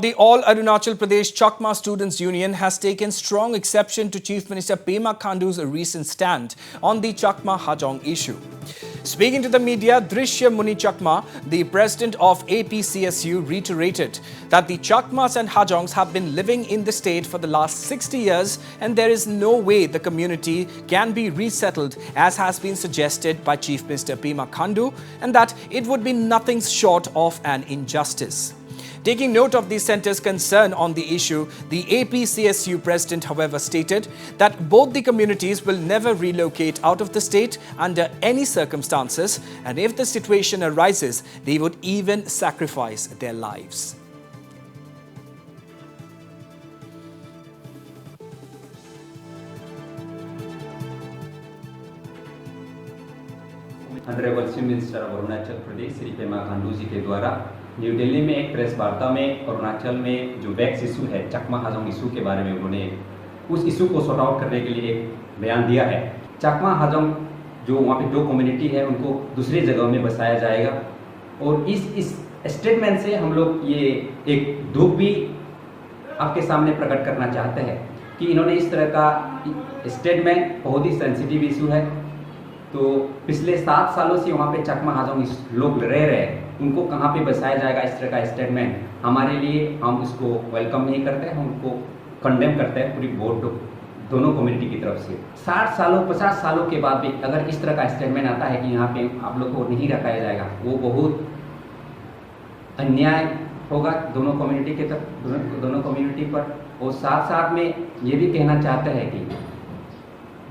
the All Arunachal Pradesh Chakma Students Union has taken strong exception to Chief Minister Pema Khandu's recent stand on the Chakma Hajong issue. Speaking to the media, Drishya Muni Chakma, the president of APCSU, reiterated that the Chakmas and Hajongs have been living in the state for the last 60 years and there is no way the community can be resettled as has been suggested by Chief Minister Pema Khandu, and that it would be nothing short of an injustice. Taking note of the centre's concern on the issue, the APCSU president, however, stated that both the communities will never relocate out of the state under any circumstances, and if the situation arises, they would even sacrifice their lives. Honourable chief minister of Arunachal Pradesh Shri Pema Khandu ji के द्वारा new Delhi में एक press वार्ता में अरुणाचल में जो wax issue है, Chakma Hajong issue के बारे में उन्होंने उस इशू को सॉर्ट आउट करने के लिए एक बयान दिया है। चकमा हाजोंग जो वहाँ पे दो कम्युनिटी है उनको दूसरी जगह में बसाया जाएगा और इस स्टेटमेंट से हम लोग ये एक दुख भी आपके सामने प्रकट करना चाहते हैं कि इन्होंने इस तरह का स्टेटमेंट बहुत ही सेंसिटिव इशू है। तो पिछले 7 सालों से वहाँ पे चकमा हाजोंग लोग रह रहे हैं, उनको कहाँ पे बसाया जाएगा, इस तरह का स्टेटमेंट हमारे लिए हम उसको वेलकम नहीं करते हैं, हम उनको कंडेम करते हैं पूरी बोर्ड दोनों कम्युनिटी की तरफ से। 60 सालों 50 सालों के बाद भी अगर इस तरह का स्टेटमेंट आता है कि यहाँ पे आप लोग को नहीं रखाया जाएगा, वो बहुत अन्याय होगा दोनों कम्युनिटी के तरफ, दोनों कम्युनिटी पर। और साथ साथ में ये भी कहना चाहते हैं कि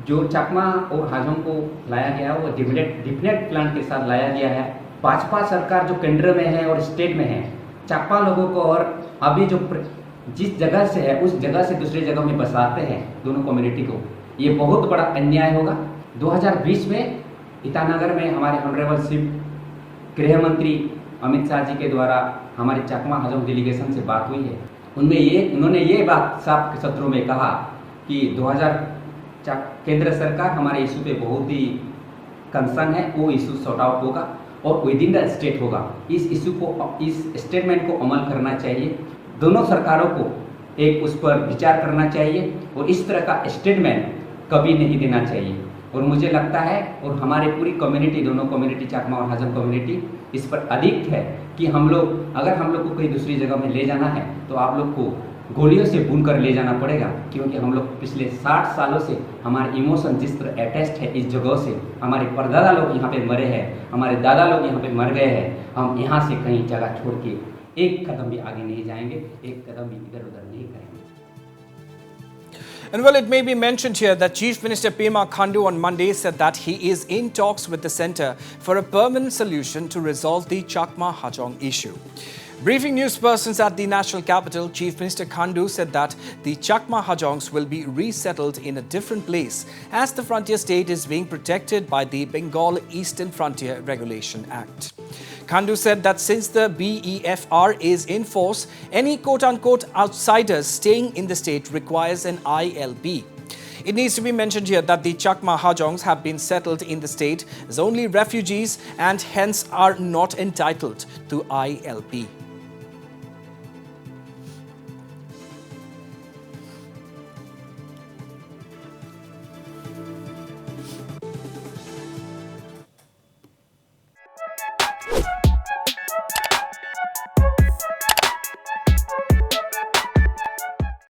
जो चकमा और हाजोंग को लाया गया है वो डिफिनेट प्लान के साथ लाया गया है। भाजपा सरकार जो केंद्र में है और स्टेट में है, चकमा लोगों को और अभी जो जिस जगह से है उस जगह से दूसरी जगह में बसाते हैं दोनों कम्युनिटी को, ये बहुत बड़ा अन्याय होगा। 2020 में ईटानगर में हमारे ऑनरेबल चीफ गृह मंत्री अमित शाह जी के द्वारा हमारे चकमा हाजोंग डेलीगेशन से बात हुई है। उन्होंने ये बात साफ सत्रों में कहा कि केंद्र सरकार हमारे इशू पे बहुत ही कंसर्न है, वो इशू सॉर्ट आउट होगा और विद इन द स्टेट होगा। इस इशू को, इस स्टेटमेंट को अमल करना चाहिए, दोनों सरकारों को एक उस पर विचार करना चाहिए और इस तरह का स्टेटमेंट कभी नहीं देना चाहिए। और मुझे लगता है और हमारे पूरी कम्युनिटी, दोनों कम्युनिटी चकमा और हाजोंग कम्युनिटी इस पर अधिक है कि अगर हम लोग को कहीं दूसरी जगह में ले जाना है तो आप लोग को गोलियों से बुन कर ले जाना पड़ेगा, क्योंकि हम लोग पिछले 60 सालों से हमारे इमोशन जिस तरह अटैच्ड है इस जगह से, हमारे परदादा लोग यहाँ पे मरे हैं, हमारे दादा लोग यहाँ पे मर गए हैं, हम यहाँ से कहीं जगह छोड़ के एक कदम भी आगे नहीं जाएंगे, एक कदम भी इधर उधर नहीं करेंगे। And well, it may be mentioned here that Chief Minister Pema Khandu on Monday said that he is in talks with the centre for a permanent solution to resolve the Chakma Hajong issue. Briefing news persons at the national capital, Chief Minister Khandu said that the Chakma Hajongs will be resettled in a different place as the frontier state is being protected by the Bengal Eastern Frontier Regulation Act. Khandu said that since the BEFR is in force, any quote-unquote outsiders staying in the state requires an ILB. It needs to be mentioned here that the Chakma Hajongs have been settled in the state as only refugees and hence are not entitled to ILB.